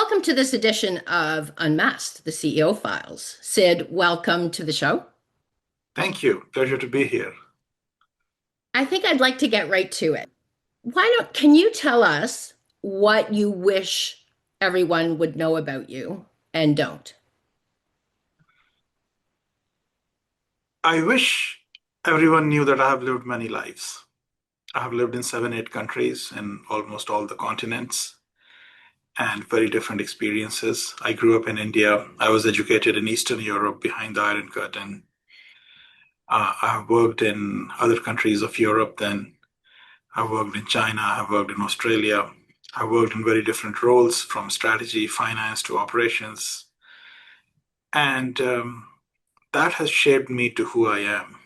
welcome to this edition of Unmasked, the CEO Files. Sid, welcome to the show. Thank you. Pleasure to be here. I think I'd like to get right to it. Can you tell us what you wish everyone would know about you and don't? I wish everyone knew that I have lived many lives. I have lived in seven, eight countries in almost all the continents and very different experiences. I grew up in India. I was educated in Eastern Europe behind the Iron Curtain. I have worked in other countries of Europe then. I've worked in China. I've worked in Australia. I've worked in very different roles from strategy, finance to operations. And that has shaped me to who I am.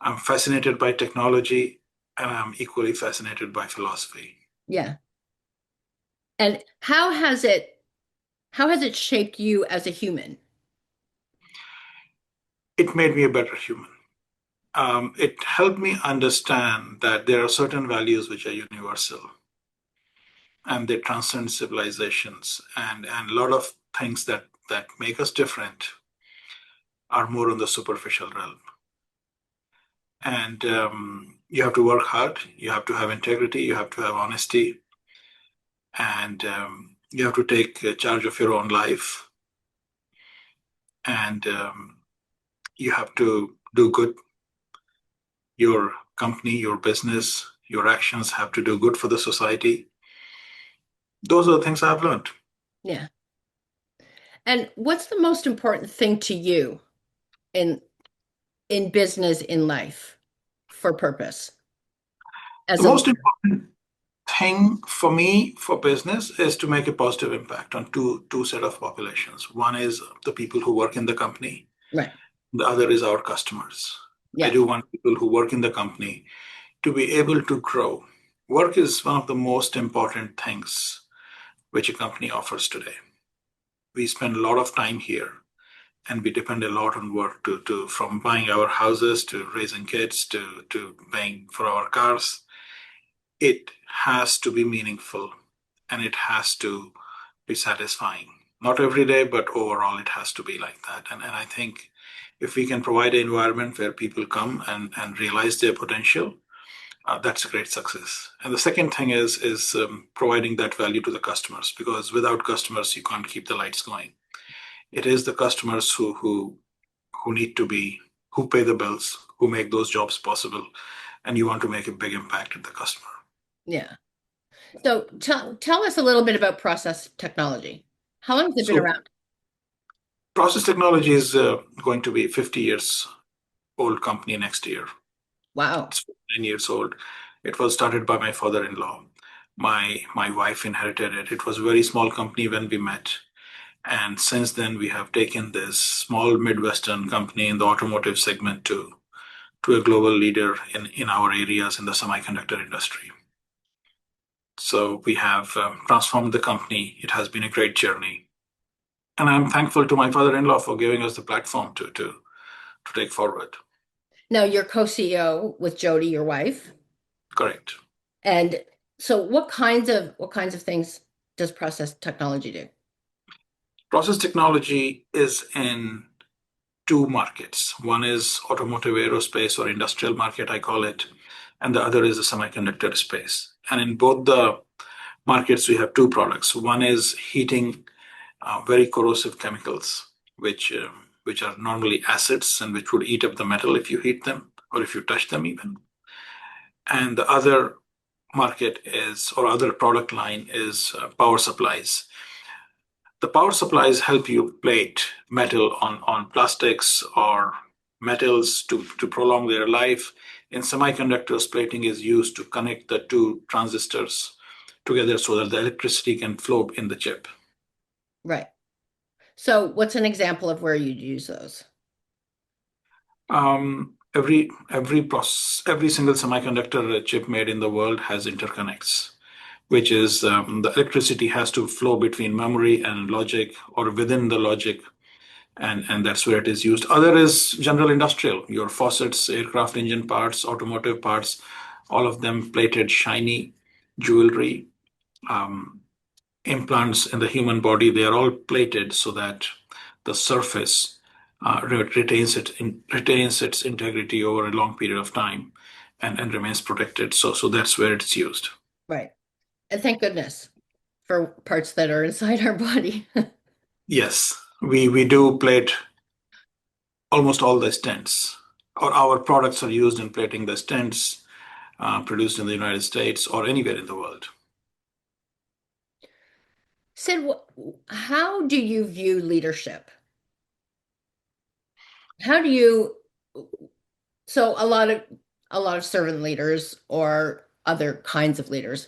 I'm fascinated by technology and I'm equally fascinated by philosophy. Yeah. And how has it shaped you as a human? It made me a better human. It helped me understand that there are certain values which are universal and they transcend civilizations, and a lot of things that make us different are more on the superficial realm. And you have to work hard, you have to have integrity, you have to have honesty, and you have to take charge of your own life. And you have to do good. Your company, your business, your actions have to do good for the society. Those are the things I've learned. Yeah. And what's the most important thing to you in business, in life, for purpose The as a most leader? important thing for me for business is to make a positive impact on two set of populations. One is the people who work in the company. Right. The other is our customers. I Yeah. do want people who work in the company to be able to grow. Work is one of the most important things which a company offers today. We spend a lot of time here and we depend a lot on work to from buying our houses to raising kids to paying for our cars. It has to be meaningful and it has to be satisfying. Not every day, but overall it has to be like that. And I think if we can provide an environment where people come and realize their potential, that's a great success. And the second thing is providing that value to the customers, because without customers you can't keep the lights going. It is the customers who need to be, who pay the bills, who make those jobs possible, and you want to make a big impact at the customer. Yeah. So tell us a little bit about process technology. How long has it been So around? process technology is going to be 50 years old company next year. Wow. It's 9 years old. It was started by my father-in-law. My wife inherited it. It was a very small company when we met. And since then, we have taken this small Midwestern company in the automotive segment to a global leader in our areas in the semiconductor industry. So we have transformed the company. It has been a great journey. And I'm thankful to my father-in-law for giving us the platform to take forward. Now you're co-CEO with Jody, your wife. Correct. And so what kinds of things does process technology do? Process technology is in two markets. One is automotive aerospace or industrial market, I call it, and the other is the semiconductor space. And in both the markets, we have two products. One is heating very corrosive chemicals, which are normally acids and which would eat up the metal if you heat them or if you touch them even. And the other market is, or other product line is power supplies. The power supplies help you plate metal on plastics or metals to prolong their life. In semiconductors, plating is used to connect the two transistors together so that the electricity can flow in the chip. Right. So what's an example of where you'd use those? Every single semiconductor chip made in the world has interconnects, which is the electricity has to flow between memory and logic or within the logic, and that's where it is used. Other is general industrial, your faucets, aircraft engine parts, automotive parts, all of them plated, shiny jewelry. Um, implants in the human body, they are all plated so that the surface retains its integrity over a long period of time and remains protected. So that's where it's used. Right. And thank goodness for parts that are inside our body. Yes, we do plate almost all the stents, or our products are used in plating the stents produced in the United States or anywhere in the world. Sid, how do you view leadership? How do you, so a lot of servant leaders or other kinds of leaders,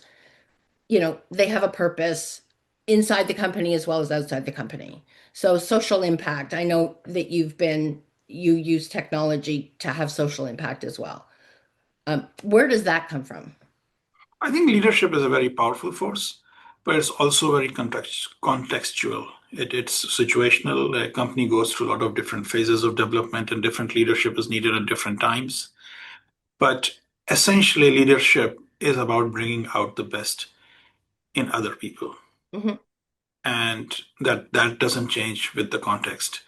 they have a purpose inside the company as well as outside the company. So social impact, I know that you use technology to have social impact as well. Where does that come from? I think leadership is a very powerful force, but it's also very contextual. It's situational. A company goes through a lot of different phases of development, and different leadership is needed at different times. But essentially, leadership is about bringing out the best in other people, Mhm. and that doesn't change with the context.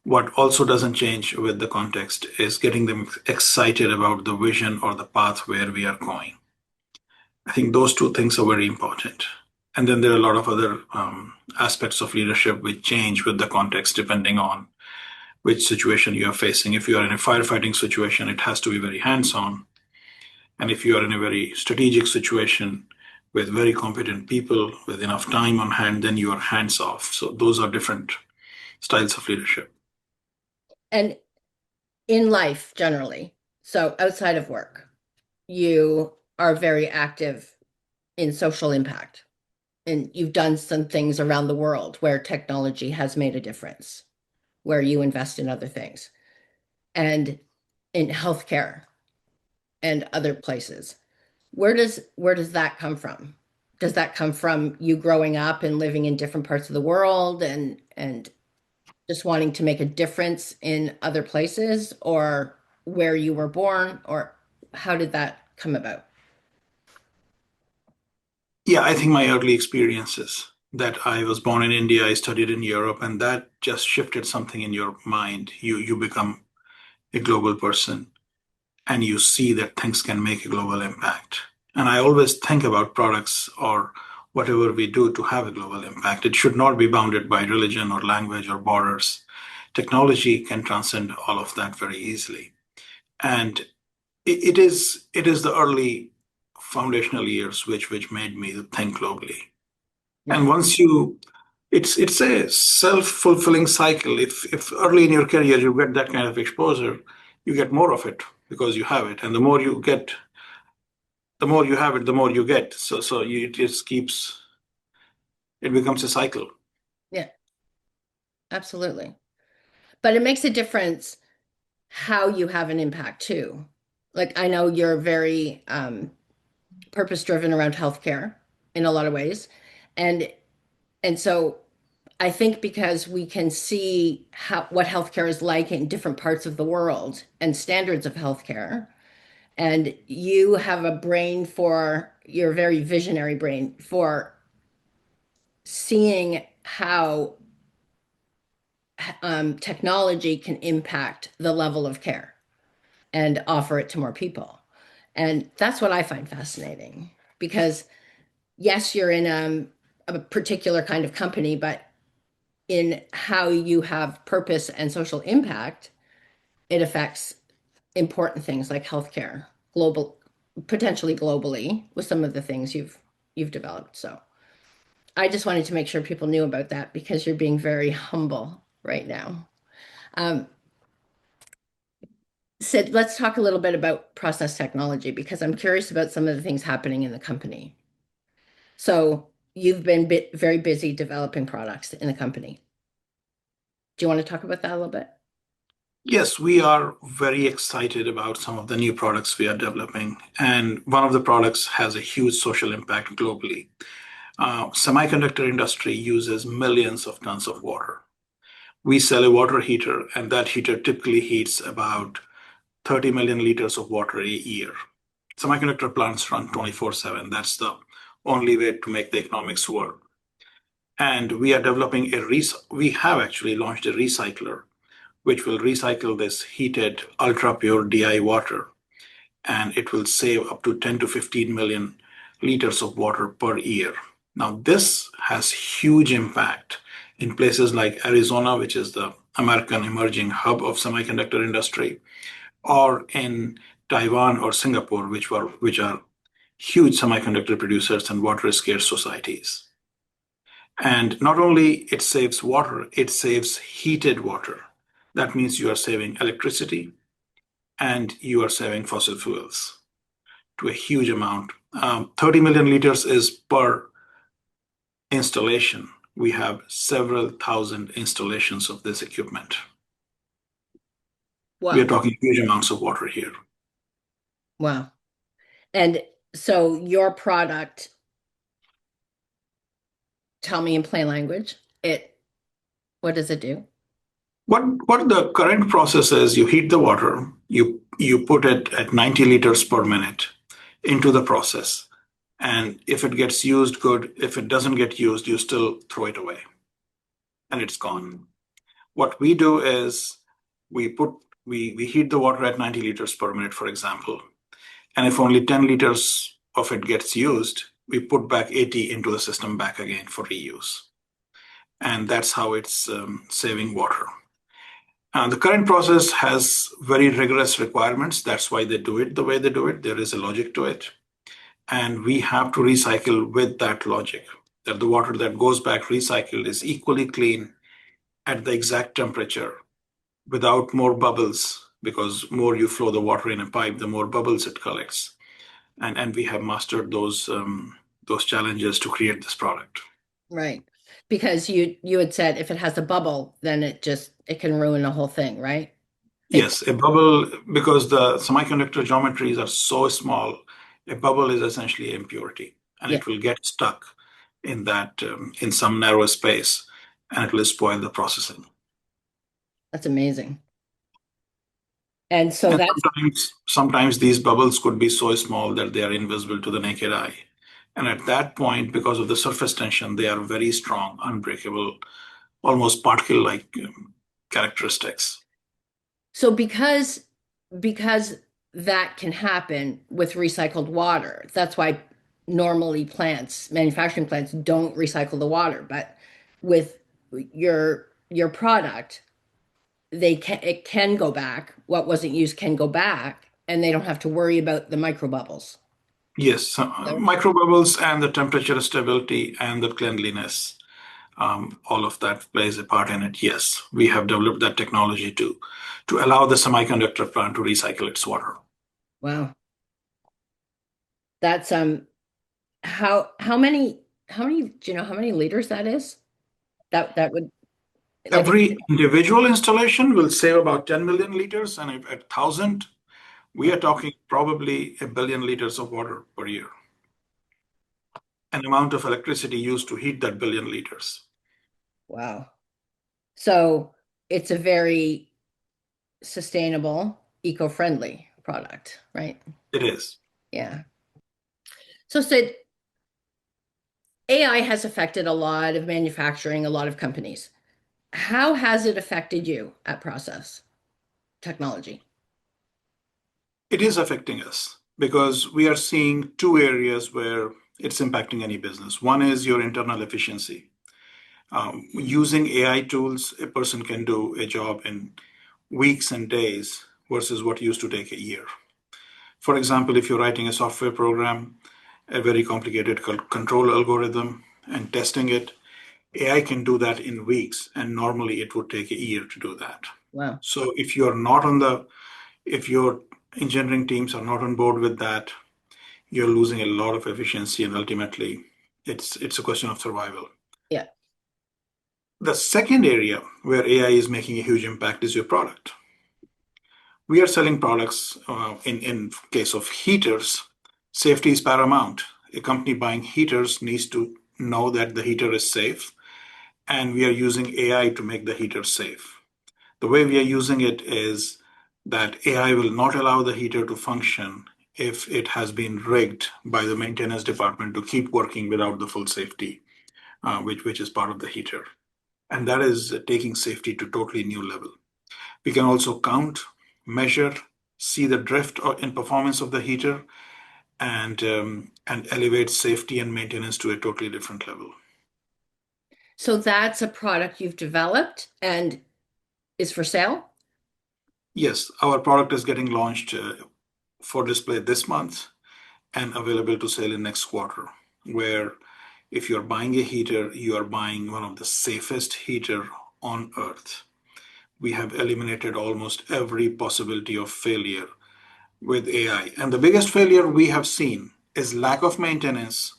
What also doesn't change with the context is getting them excited about the vision or the path where we are going. I think those two things are very important. And then there are a lot of other aspects of leadership which change with the context depending on which situation you are facing. If you are in a firefighting situation, it has to be very hands on. And if you are in a very strategic situation with very competent people with enough time on hand, then you are hands off. So those are different styles of leadership. And in life generally, so outside of work, you are very active in social impact. And you've done some things around the world where technology has made a difference, where you invest in other things and in healthcare and other places. Where does that come from? Does that come from you growing up and living in different parts of the world and just wanting to make a difference in other places, or where you were born, or how did that come about? Yeah, I think my early experiences that I was born in India, I studied in Europe, and that just shifted something in your mind. You become a global person and you see that things can make a global impact. And I always think about products or whatever we do to have a global impact. It should not be bounded by religion or language or borders. Technology can transcend all of that very easily. And it is the early foundational years which made me think globally. Yeah. And once you it's a self-fulfilling cycle. If early in your career you get that kind of exposure, you get more of it because you have it. And the more you get, the more you have it, the more you get. It just keeps, it becomes a cycle. Yeah, absolutely. But it makes a difference how you have an impact too. Like I know you're very purpose driven around healthcare in a lot of ways. And and so I think because we can see what healthcare is like in different parts of the world and standards of healthcare, and you have a brain for your very visionary brain for seeing how technology can impact the level of care and offer it to more people. And that's what I find fascinating because, yes, you're in a particular kind of company, but in how you have purpose and social impact, it affects important things like healthcare, global, potentially globally, with some of the things you've developed. So I just wanted to make sure people knew about that because you're being very humble right now. Um, Sid, let's talk a little bit about process technology because I'm curious about some of the things happening in the company. So you've been very busy developing products in the company. Do you want to talk about that a little bit? Yes, we are very excited about some of the new products we are developing. And one of the products has a huge social impact globally. Semiconductor industry uses millions of tons of water. We sell a water heater, and that heater typically heats about 30 million liters of water a year. Semiconductor plants run 24/7. That's the only way to make the economics work. And we are developing we have actually launched a recycler, which will recycle this heated ultra pure DI water, and it will save up to 10 to 15 million liters of water per year. Now, this has huge impact in places like Arizona, which is the American emerging hub of semiconductor industry, or in Taiwan or Singapore, which are huge semiconductor producers and water scarce societies. And not only it saves water, it saves heated water. That means you are saving electricity and you are saving fossil fuels to a huge amount. 30 million liters is per installation. We have several thousand installations of this equipment. We are Wow. talking huge amounts of water here. Wow. And so your product, tell me in plain language, what does it do? What the current process is, you heat the water, you put it at 90 liters per minute into the process. And if it gets used, good. If it doesn't get used, you still throw it away and it's gone. What we do is we heat the water at 90 liters per minute, for example. And if only 10 liters of it gets used, we put back 80 into the system back again for reuse. And that's how it's saving water. The current process has very rigorous requirements. That's why they do it the way they do it. There is a logic to it. And we have to recycle with that logic, that the water that goes back recycled is equally clean at the exact temperature without more bubbles, because more you flow the water in a pipe, the more bubbles it collects. And we have mastered those challenges to create this product. Right. Because you had said if it has a bubble, then it can ruin the whole thing, right? It Yes, a bubble, because the semiconductor geometries are so small, a bubble is essentially impurity, and yeah, it will get stuck in that in some narrow space, and it will spoil the processing. that's amazing. And so And that's sometimes these bubbles could be so small that they are invisible to the naked eye. And at that point, because of the surface tension, they are very strong, unbreakable, almost particle-like characteristics. so because that can happen with recycled water. That's why normally manufacturing plants don't recycle the water, but with your product, it can go back. What wasn't used can go back, and they don't have to worry about the microbubbles. Yes, So- microbubbles and the temperature stability and the cleanliness, all of that plays a part in it. Yes, we have developed that technology to allow the semiconductor plant to recycle its water. Wow. That's how many do you know how many liters that is? That would like Every individual installation will save about 10 million liters, and if at 1,000, we are talking probably a billion liters of water per year. An amount of electricity used to heat that billion liters. wow. So it's a very sustainable, eco-friendly product, right? It is. Yeah. So Sid, AI has affected a lot of manufacturing, a lot of companies. How has it affected you at Process Technology? It is affecting us because we are seeing two areas where it's impacting any business. One is your internal efficiency. Using AI tools, a person can do a job in weeks and days versus what used to take a year. For example, if you're writing a software program, a very complicated control algorithm, and testing it, AI can do that in weeks, and normally it would take a year to do that. Wow. So if your engineering teams are not on board with that, you're losing a lot of efficiency, and ultimately, it's a question of survival. Yeah. The second area where AI is making a huge impact is your product. We are selling products, in case of heaters, safety is paramount. A company buying heaters needs to know that the heater is safe, and we are using AI to make the heater safe. The way we are using it is that AI will not allow the heater to function if it has been rigged by the maintenance department to keep working without the full safety which is part of the heater. And that is taking safety to totally new level. We can also count, measure, see the drift in performance of the heater, and elevate safety and maintenance to a totally different level. So that's a product you've developed and is for sale? Yes, our product is getting launched for display this month and available to sale in next quarter, where if you're buying a heater, you are buying one of the safest heater on earth. We have eliminated almost every possibility of failure with AI. And the biggest failure we have seen is lack of maintenance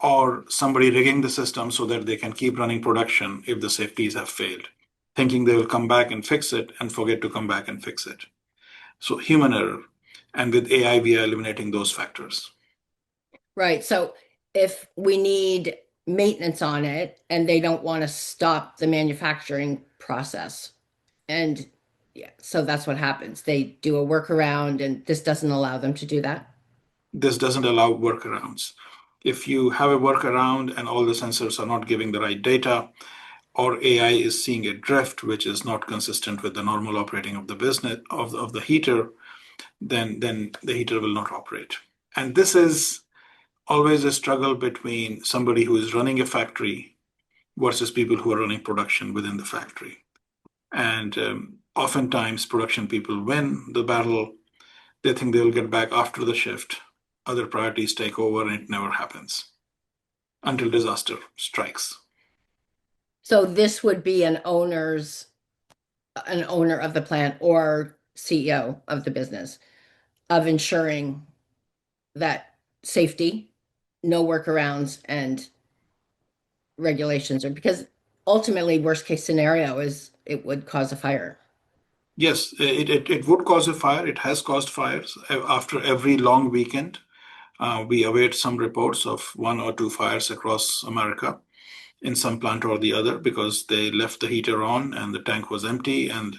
or somebody rigging the system so that they can keep running production if the safeties have failed, thinking they will come back and fix it and forget to come back and fix it. So human error. And with AI, we are eliminating those factors. Right. So if we need maintenance on it and they don't want to stop the manufacturing process, and yeah, so that's what happens. They do a workaround, and this doesn't allow them to do that. This doesn't allow workarounds. If you have a workaround and all the sensors are not giving the right data, or AI is seeing a drift which is not consistent with the normal operating of the business of the heater, then the heater will not operate. And this is always a struggle between somebody who is running a factory versus people who are running production within the factory. And oftentimes, production people win the battle. They think they'll get back after the shift. Other priorities take over, and it never happens until disaster strikes. So this would be an owner of the plant or CEO of the business of ensuring that safety, no workarounds, and regulations are because ultimately worst case scenario is it would cause a fire. Yes, it would cause a fire. It has caused fires after every long weekend. We await some reports of one or two fires across America in some plant or the other because they left the heater on and the tank was empty, and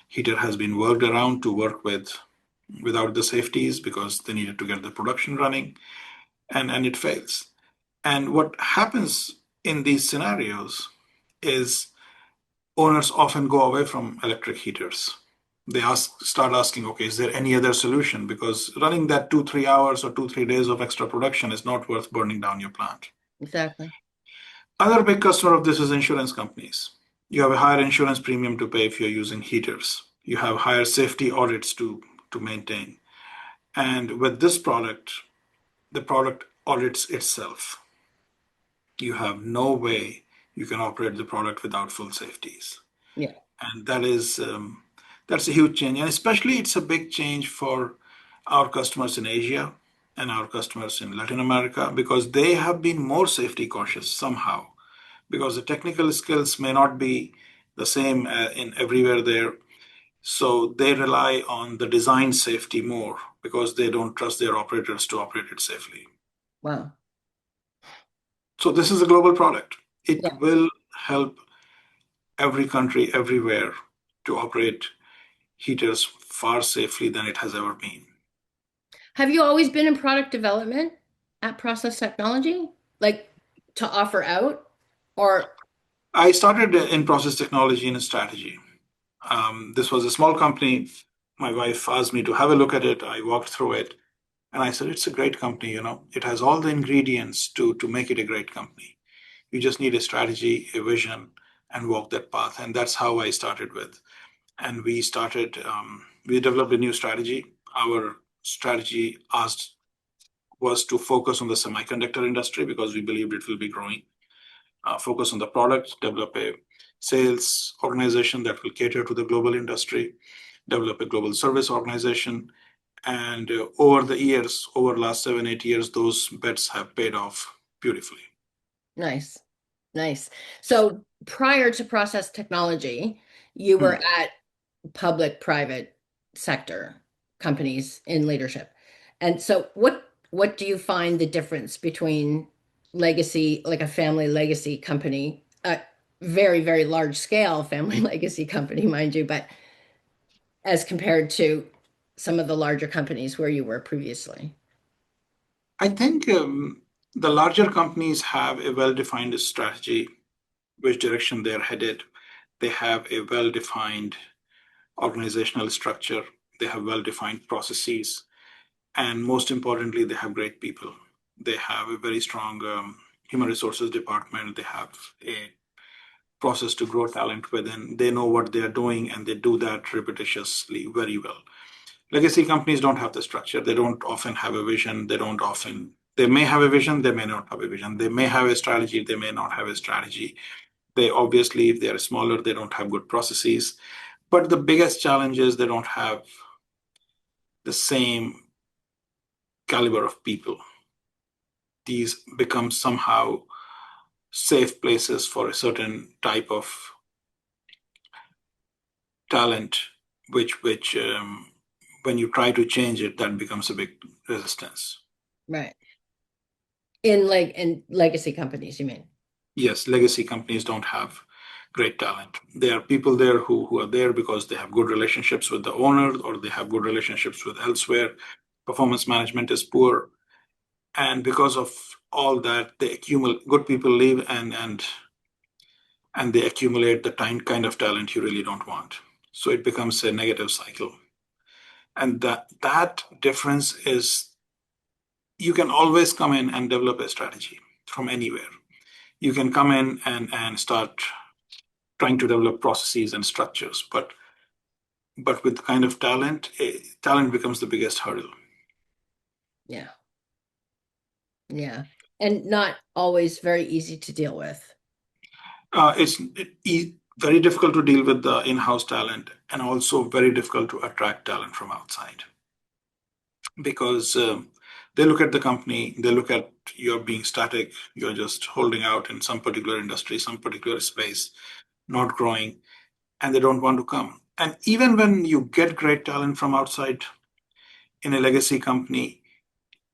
heater has been worked around to work without the safeties because they needed to get the production running, and it fails. And what happens in these scenarios is owners often go away from electric heaters. They start asking, okay, is there any other solution? Because running that 2, 3 hours or 2, 3 days of extra production is not worth burning down your plant. Exactly. Other big customer of this is insurance companies. You have a higher insurance premium to pay if you're using heaters. You have higher safety audits to maintain. And with this product, the product audits itself. You have no way you can operate the product without full safeties. Yeah. And that's a huge change. And especially it's a big change for our customers in Asia and our customers in Latin America because they have been more safety cautious somehow because the technical skills may not be the same in everywhere there. So they rely on the design safety more because they don't trust their operators to operate it safely. Wow. So this is a global product. Yeah. It will help every country everywhere to operate heaters far safely than it has ever been. Have you always been in product development at Process Technology? Like to offer out or I started in process technology and strategy. This was a small company. My wife asked me to have a look at it. I walked through it and I said, it's a great company, you know. It has all the ingredients to make it a great company. You just need a strategy, a vision, and walk that path. And that's how I started with. And we developed a new strategy. Our strategy asked was to focus on the semiconductor industry because we believed it will be growing. Focus on the product, develop a sales organization that will cater to the global industry, develop a global service organization. And over the years, over the last 7, 8 years, those bets have paid off beautifully. nice. Nice. So prior to Process Technology, you were Hmm. at public private sector companies in leadership. And so what do you find the difference between legacy, like a family legacy company, a very, very large scale family legacy company, mind you, but as compared to some of the larger companies where you were previously? I think The larger companies have a well-defined strategy, which direction they're headed. They have a well-defined organizational structure. They have well-defined processes. And most importantly, they have great people. They have a very strong human resources department. They have a process to grow talent within. They know what they are doing and they do that repetitiously very well. Legacy companies don't have the structure. They don't often have a vision. They may have a vision, they may not have a vision. They may have a strategy, they may not have a strategy. They obviously, if they are smaller, they don't have good processes. But the biggest challenge is they don't have the same caliber of people. These become somehow safe places for a certain type of talent, which when you try to change it, that becomes a big resistance. Right. In legacy companies, you mean? Yes, legacy companies don't have great talent. There are people there who are there because they have good relationships with the owner or they have good relationships with elsewhere. Performance management is poor. And because of all that, they accumulate good people leave and they accumulate the kind of talent you really don't want. So it becomes a negative cycle. And that difference is you can always come in and develop a strategy from anywhere. You can come in and start trying to develop processes and structures, but with the kind of talent, talent becomes the biggest hurdle. Yeah. Yeah. And not always very easy to deal with. It's very difficult to deal with the in-house talent and also very difficult to attract talent from outside because they look at the company, they look at you're being static, you're just holding out in some particular industry, some particular space, not growing, and they don't want to come. And even when you get great talent from outside in a legacy company,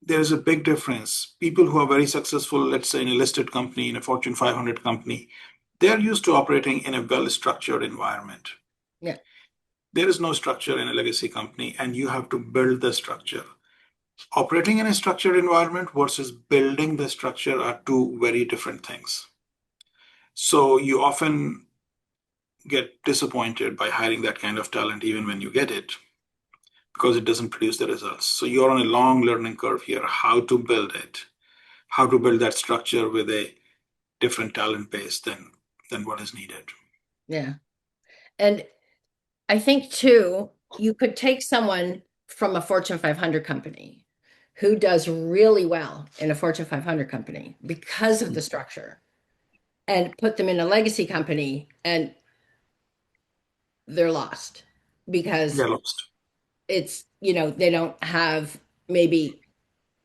there is a big difference. People who are very successful, let's say in a listed company, in a Fortune 500 company, they are used to operating in a well structured environment. Yeah. There is no structure in a legacy company, and you have to build the structure. Operating in a structured environment versus building the structure are two very different things. So you often get disappointed by hiring that kind of talent, even when you get it, because it doesn't produce the results. So you're on a long learning curve here, how to build it, how to build that structure with a different talent base than what is needed. Yeah. And I think too, you could take someone from a Fortune 500 company who does really well in a Fortune 500 company because of the structure and put them in a legacy company and they're lost because They're lost. they don't have maybe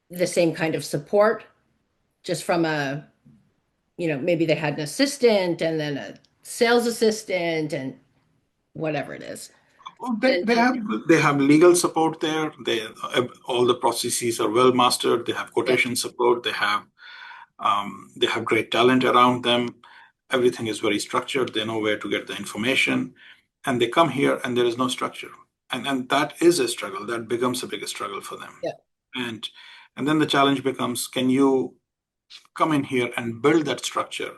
the same kind of support just from maybe they had an assistant and then a sales assistant and whatever it is. Well, And they have legal support there. All the processes are well mastered. They have yeah, quotation support. They have great talent around them. Everything is very structured. They know where to get the information, and they come here and there is no structure, and that is a struggle. That becomes a bigger struggle for them, yeah, and and then the challenge becomes: can you come in here and build that structure?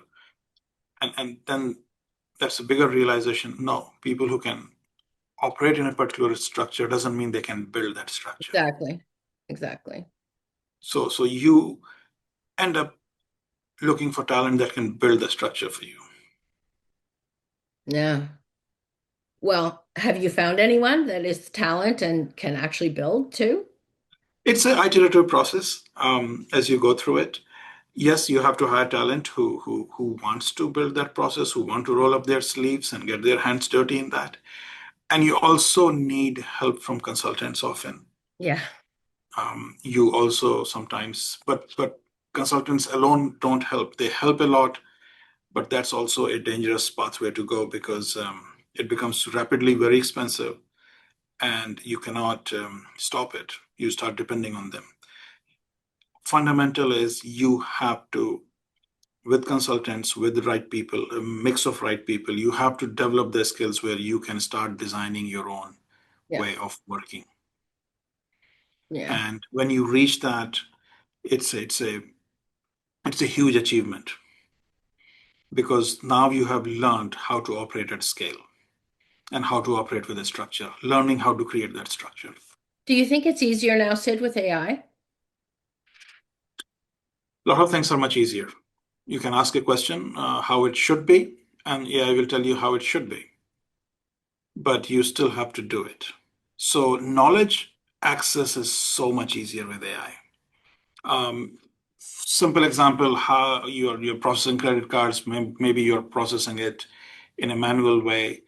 And then that's a bigger realization. No, people who can operate in a particular structure doesn't mean they can build that structure. exactly. Exactly. So you end up looking for talent that can build the structure for you. Yeah. Well, have you found anyone that is talent and can actually build too? It's an iterative process as you go through it. Yes, you have to hire talent who wants to build that process, who want to roll up their sleeves and get their hands dirty in that. And you also need help from consultants often. Yeah. You also sometimes, but consultants alone don't help. They help a lot, but that's also a dangerous pathway to go because it becomes rapidly very expensive and you cannot stop it. You start depending on them. Fundamental is you have to, with consultants, with the right people, a mix of right people, you have to develop the skills where you can start designing your own Yeah. way of working. Yeah. And when you reach that, it's a It's a huge achievement because now you have learned how to operate at scale and how to operate with a structure, learning how to create that structure. Do you think it's easier now, Sid, with AI? A lot of things are much easier. You can ask a question, how it should be, and AI will tell you how it should be, but you still have to do it. So knowledge access is so much easier with AI. Simple example, how you're processing credit cards, maybe you're processing it in a manual way,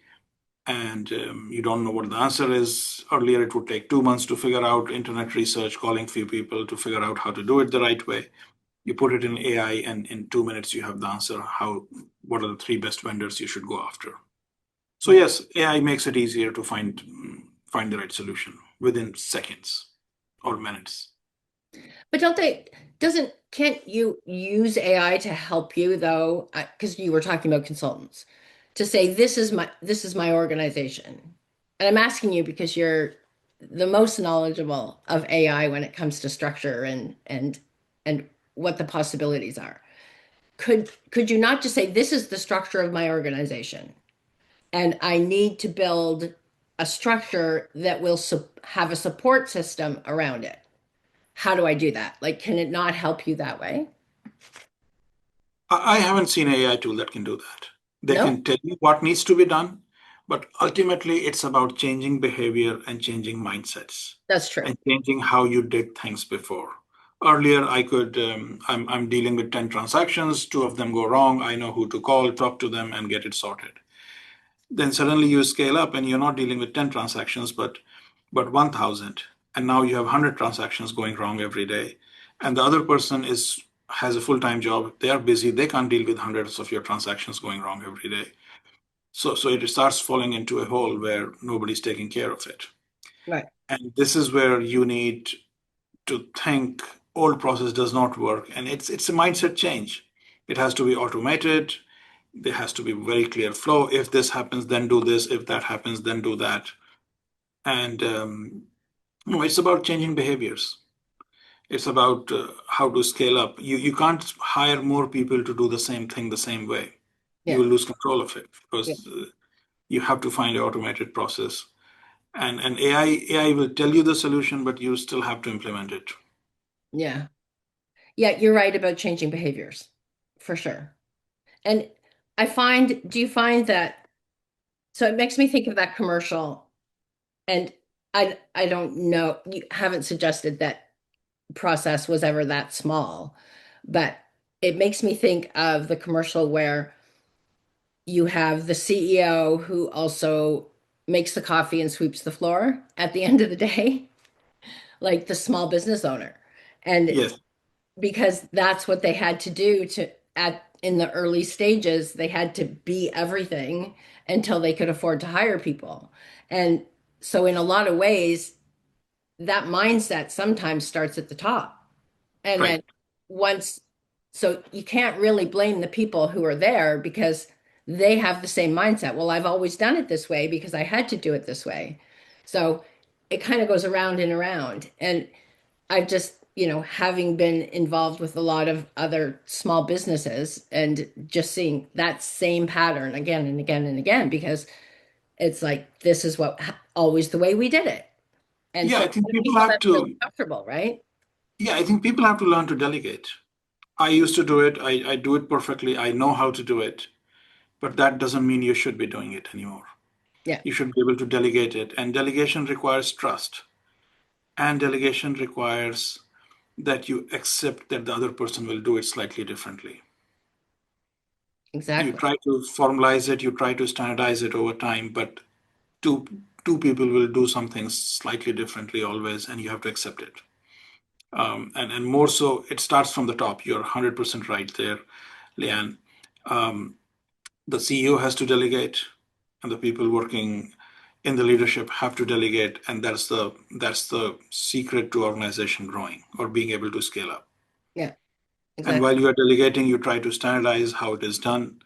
and you don't know what the answer is. Earlier, it would take 2 months to figure out internet research, calling few people to figure out how to do it the right way. You put it in AI, and in 2 minutes, you have the answer. What are the three best vendors you should go after? So Yeah. yes, AI makes it easier to find the right solution within seconds or minutes. But can't you use AI to help you though? Because you were talking about consultants to say this is my organization. And I'm asking you because you're the most knowledgeable of AI when it comes to structure and what the possibilities are. Could you not just say this is the structure of my organization and I need to build a structure that will have a support system around it? How do I do that? Like, can it not help you that way? I haven't seen an AI tool that can do that. They No, can tell you what needs to be done, but ultimately it's about changing behavior and changing mindsets that's true. and changing how you did things before. Earlier, I'm dealing with 10 transactions, two of them go wrong. I know who to call, talk to them, and get it sorted. Then suddenly you scale up and you're not dealing with 10 transactions, but 1,000. And now you have 100 transactions going wrong every day. And the other person has a full-time job. They are busy. They can't deal with hundreds of your transactions going wrong every day. So it starts falling into a hole where nobody's taking care of it. Right. And this is where you need to think old process does not work. And it's a mindset change. It has to be automated. There has to be very clear flow. If this happens, then do this. If that happens, then do that. And no, it's about changing behaviors. It's about how to scale up. You can't hire more people to do the same thing the same way. You Yeah. will lose control of it Yeah. because you have to find an automated process. And AI will tell you the solution, but you still have to implement it. Yeah. Yeah. You're right about changing behaviors for sure. And do you find that, so it makes me think of that commercial and I don't know, you haven't suggested that process was ever that small, but it makes me think of the commercial where you have the CEO who also makes the coffee and sweeps the floor at the end of the day, like the small business owner. And Yes, because that's what they had to do to at in the early stages, they had to be everything until they could afford to hire people. And so in a lot of ways, that mindset sometimes starts at the top. And then right. once, so you can't really blame the people who are there because they have the same mindset. Well, I've always done it this way because I had to do it this way. So it kind of goes around and around. And I've just, having been involved with a lot of other small businesses and just seeing that same pattern again and again and again, because it's like, this is always the way we did it. And Yeah, so I think people people have that feel to. comfortable, right? Yeah, I think people have to learn to delegate. I used to do it. I do it perfectly. I know how to do it, but that doesn't mean you should be doing it anymore. Yeah, You should be able to delegate it. And delegation requires trust. And delegation requires that you accept that the other person will do it slightly differently. You exactly. try to formalize it, you try to standardize it over time, but two two people will do something slightly differently always, and you have to accept it. And more so, it starts from the top. You're 100% right there, Leanne. Um, the CEO has to delegate, and the people working in the leadership have to delegate, and that's the secret to organization growing or being able to scale up. Yeah, And exactly. while you are delegating, you try to standardize how it is done,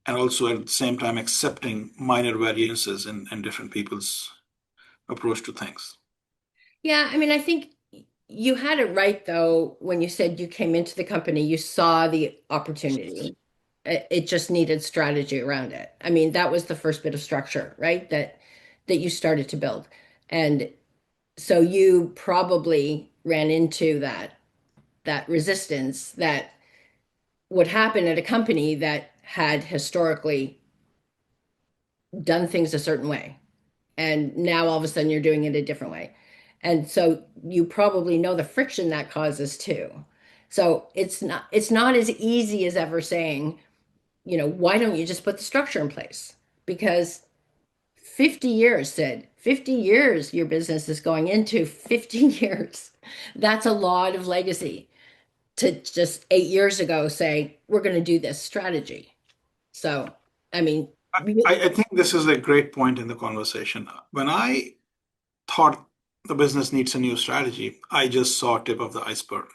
and also at the same time accepting minor variances in different people's approach to things. Yeah, I mean, I think. you had it right though when you said you came into the company, you saw the opportunity. It just needed strategy around it. I mean, that was the first bit of structure, right? That you started to build. And so you probably ran into that resistance that would happen at a company that had historically done things a certain way. And now all of a sudden you're doing it a different way. And so you probably know the friction that causes too. So it's not as easy as ever saying, why don't you just put the structure in place? Because 50 years, Sid, 50 years your business is going into 15 years. That's a lot of legacy to just 8 years ago say, we're going to do this strategy. So, I mean, I think this is a great point in the conversation. When I thought the business needs a new strategy, I just saw tip of the iceberg.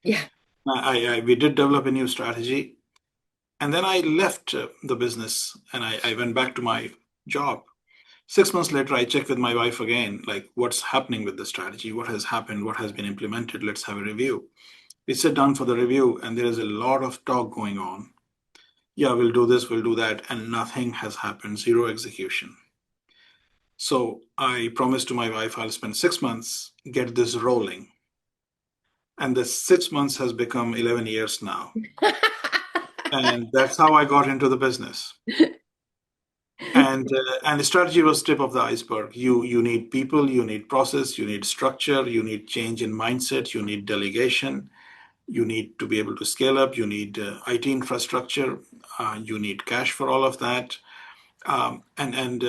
yeah. We did develop a new strategy, and then I left the business and I went back to my job. 6 months later, I checked with my wife again, like what's happening with the strategy, what has happened, what has been implemented. Let's have a review. We sit down for the review, and there is a lot of talk going on. Yeah, we'll do this, we'll do that, and nothing has happened, zero execution. So I promised to my wife I'll spend 6 months, get this rolling. And the 6 months has become 11 years now. And that's how I got into the business. And the strategy was tip of the iceberg. You need people, you need process, you need structure, you need change in mindset, you need delegation, you need to be able to scale up, you need IT infrastructure, you need cash for all of that. And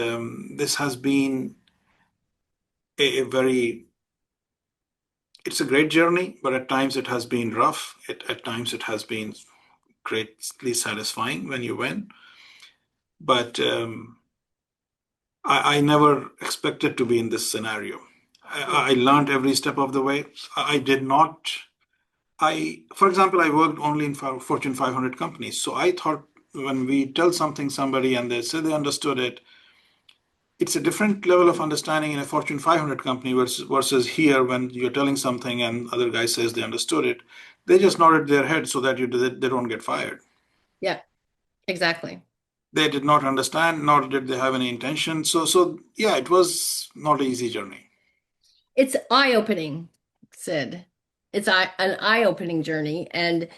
this has been a very it's a great journey, but at times it has been rough. At times it has been greatly satisfying when you win. But I never expected to be in this scenario. I learned every step of the way. I did not. For example, I worked only in Fortune 500 companies. So I thought when we tell something somebody and they say they understood it, it's a different level of understanding in a Fortune 500 company versus here when you're telling something and other guy says they understood it. They just nodded their head so that they don't get fired. Yeah, exactly. They did not understand, nor did they have any intention. So yeah, it was not an easy journey. It's eye-opening, Sid. An eye-opening journey. And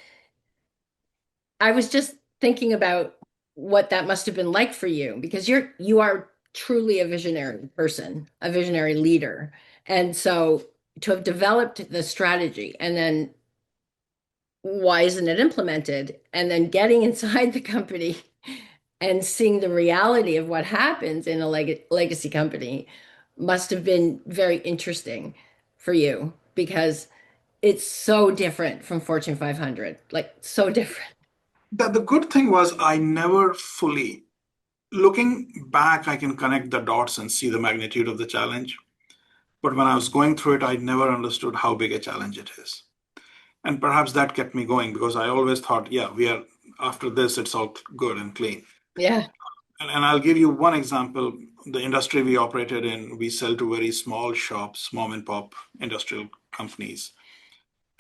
I was just thinking about what that must have been like for you because you are truly a visionary person, a visionary leader. And so to have developed the strategy and then why isn't it implemented? And then getting inside the company and seeing the reality of what happens in a legacy company must have been very interesting for you because it's so different from Fortune 500, like so different. The good thing was I never fully, looking back, I can connect the dots and see the magnitude of the challenge. But when I was going through it, I never understood how big a challenge it is. And perhaps that kept me going because I always thought, yeah, after this, it's all good and clean. Yeah, And I'll give you one example. The industry we operated in, we sell to very small shops, mom and pop industrial companies.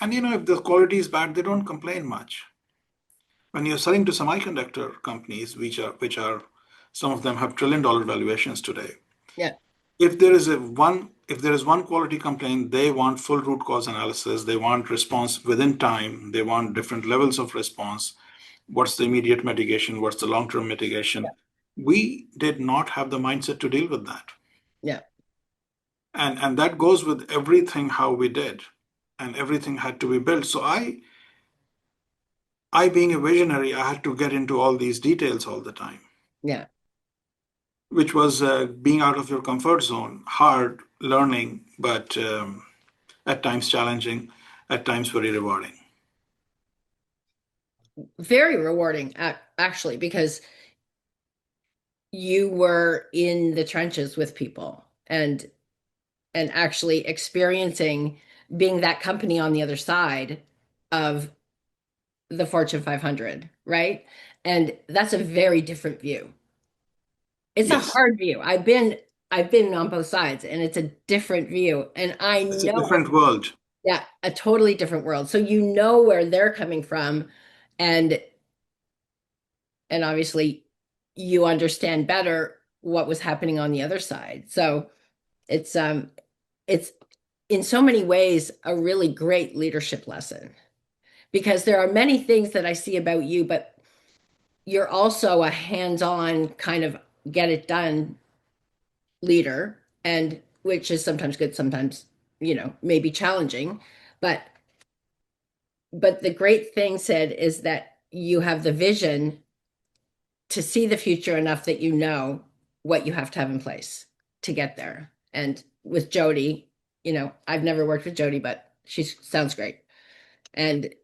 And if the quality is bad, they don't complain much. When you're selling to semiconductor companies, which are some of them have trillion-dollar valuations today, yeah, if there is one quality complaint, they want full root cause analysis, they want response within time, they want different levels of response. What's the immediate mitigation? What's the long-term mitigation? We did not have the mindset to deal with that. yeah, And that goes with everything how we did. And everything had to be built. So I being a visionary, I had to get into all these details all the time, yeah. which was being out of your comfort zone, hard learning, but at times challenging, at times very rewarding. Very rewarding, actually, because you were in the trenches with people and actually experiencing being that company on the other side of the Fortune 500, right? And that's a very different view. It's a Yes, hard view. I've been on both sides and it's a different view. And I it's a know different world. Yeah, a totally different world. So you know where they're coming from, and obviously you understand better what was happening on the other side. So it's it's in so many ways a really great leadership lesson, because there are many things that I see about you, but you're also a hands-on kind of get it done leader, and which is sometimes good, sometimes, maybe challenging. But the great thing, Sid, is that you have the vision to see the future enough that you know what you have to have in place to get there. And with Jody, I've never worked with Jody, but she sounds great. And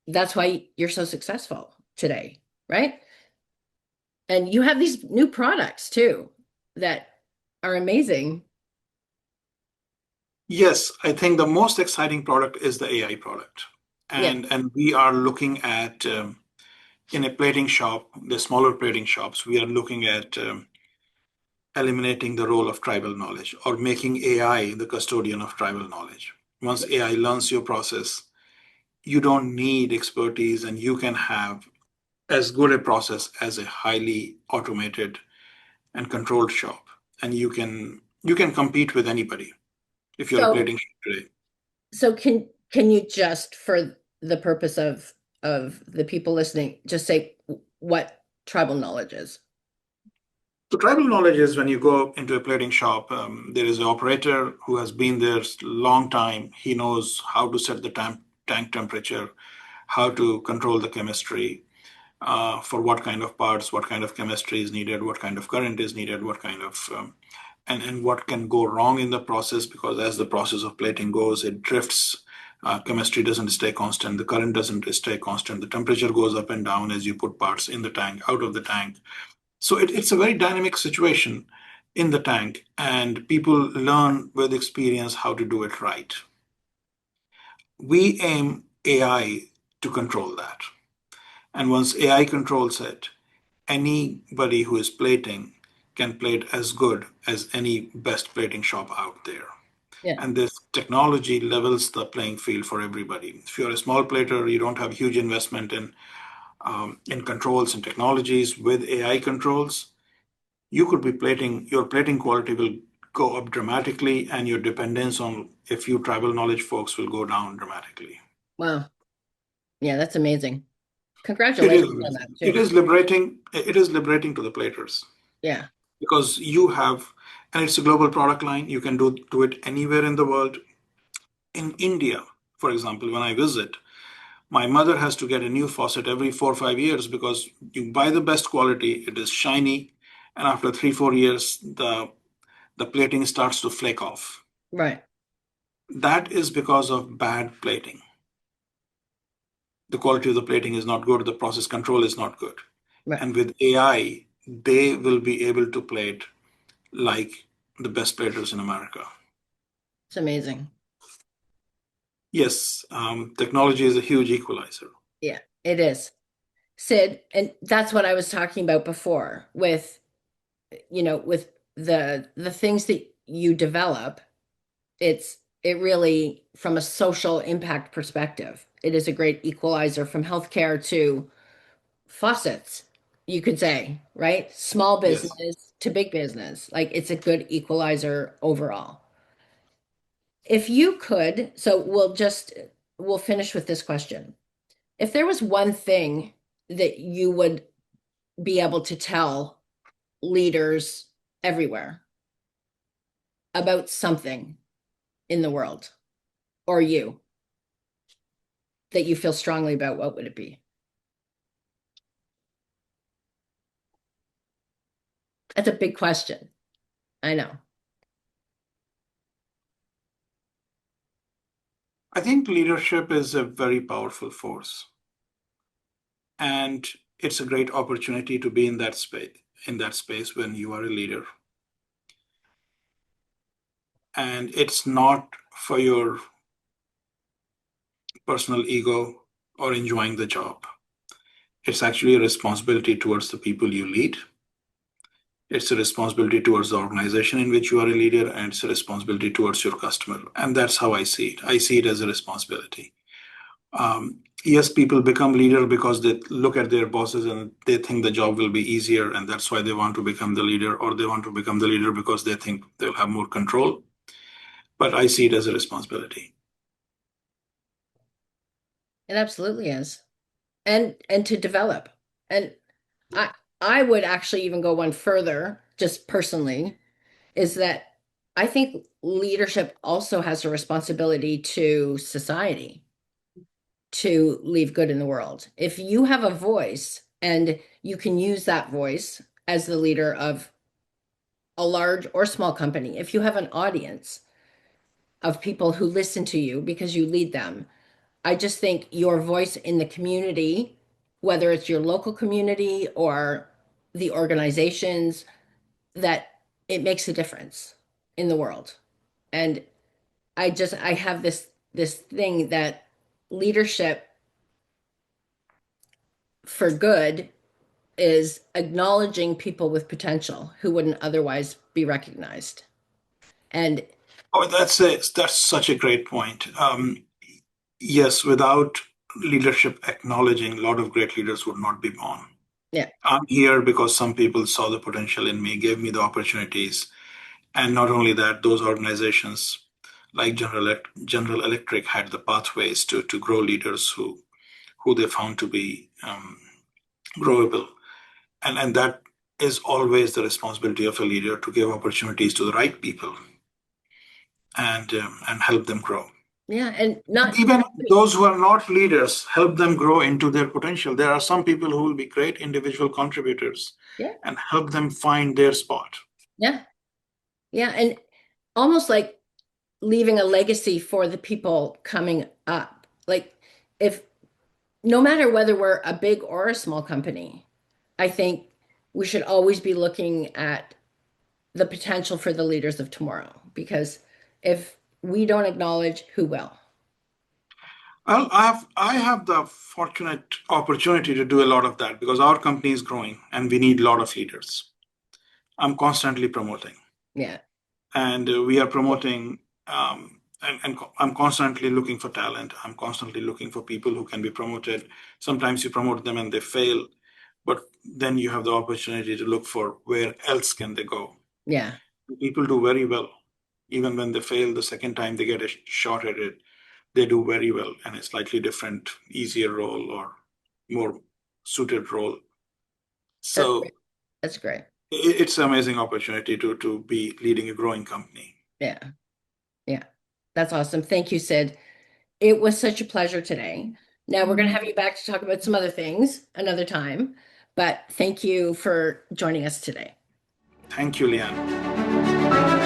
that's why you're so successful today, right? And you have these new products too that are amazing. Yes, I think the most exciting product is the AI product. Yeah. And we are looking at in a plating shop, the smaller plating shops, we are looking at eliminating the role of tribal knowledge or making AI the custodian of tribal knowledge. Once AI learns your process, you don't need expertise and you can have as good a process as a highly automated and controlled shop. And you can compete with anybody if you're a So plating shop today. can you just, for the purpose of the people listening, just say what tribal knowledge is? So tribal knowledge is when you go into a plating shop, there is an operator who has been there long time. He knows how to set the tank temperature, how to control the chemistry, for what kind of parts, what kind of chemistry is needed, what kind of current is needed, what kind of and what can go wrong in the process, because as the process of plating goes, it drifts. Chemistry doesn't stay constant, the current doesn't stay constant, the temperature goes up and down as you put parts in the tank, out of the tank. So it's a very dynamic situation in the tank, and people learn with experience how to do it right. We aim AI to control that. And once AI controls it, anybody who is plating can plate as good as any best plating shop out there. Yeah. And this technology levels the playing field for everybody. If you're a small plater, you don't have huge investment in controls and technologies. With AI controls, you could be plating, your plating quality will go up dramatically, and your dependence on a few tribal knowledge folks will go down dramatically. Wow. Yeah, that's amazing. It is Congratulations on amazing. that It too. is liberating. It is liberating to the platers Yeah. because you have, and it's a global product line. You can do it anywhere in the world. In India, for example, when I visit, my mother has to get a new faucet every 4 or 5 years because you buy the best quality, it is shiny, and after 3 4 years, the plating starts to flake off. Right. That is because of bad plating. The quality of the plating is not good, the process control is not good. Right. And with AI, they will be able to plate like the best platers in America. It's amazing. Yes, technology is a huge equalizer. Yeah, it is. Sid, and that's what I was talking about before with, with the things that you develop. It really, from a social impact perspective, it is a great equalizer from healthcare to faucets, you could say, right? Small Yes. business to big business. Like it's a good equalizer overall. If you could, so we'll finish with this question. If there was one thing that you would be able to tell leaders everywhere about something in the world, or you, that you feel strongly about, what would it be? That's a big question. I know. I think leadership is a very powerful force, and it's a great opportunity to be in that space when you are a leader. And it's not for your personal ego or enjoying the job. It's actually a responsibility towards the people you lead, It's a responsibility towards the organization in which you are a leader, and it's a responsibility towards your customer. And that's how I see it. I see it as a responsibility. Yes, people become leader because they look at their bosses and they think the job will be easier, and that's why they want to become the leader, or they want to become the leader because they think they'll have more control. But I see it as a responsibility. It absolutely is. And to develop. And I I would actually even go one further, just personally, is that I think leadership also has a responsibility to society to leave good in the world. If you have a voice and you can use that voice as the leader of a large or small company, if you have an audience of people who listen to you because you lead them, I just think your voice in the community, whether it's your local community or the organizations, that it makes a difference in the world. And I have this thing that leadership for good is acknowledging people with potential who wouldn't otherwise be recognized. And Oh, that's such a great point. Yes, without leadership acknowledging, a lot of great leaders would not be born. yeah, I'm here because some people saw the potential in me, gave me the opportunities. And not only that, those organizations like General Electric had the pathways to grow leaders who they found to be growable. And that is always the responsibility of a leader to give opportunities to the right people and help them grow. yeah, and Even those who are not leaders, help them grow into their potential. There are some people who will be great individual contributors yeah, and help them find their spot. yeah, yeah, and almost like leaving a legacy for the people coming up. Like if no matter whether we're a big or a small company, I think we should always be looking at the potential for the leaders of tomorrow because if we don't acknowledge, who will? Well, I have the fortunate opportunity to do a lot of that because our company is growing and we need a lot of leaders. I'm constantly promoting, Yeah, and we are promoting, and I'm constantly looking for talent. I'm constantly looking for people who can be promoted. Sometimes you promote them and they fail, but then you have the opportunity to look for where else can they go. yeah, People do very well, even when they fail the second time they get a shot at it. They do very well, and a slightly different, easier role or more suited role. that's So great. That's great. it's an amazing opportunity to be leading a growing company. Yeah, yeah, that's awesome. Thank you, Sid. It was such a pleasure today. Now we're going to have you back to talk about some other things another time, but thank you for joining us today. Thank you, Leanne.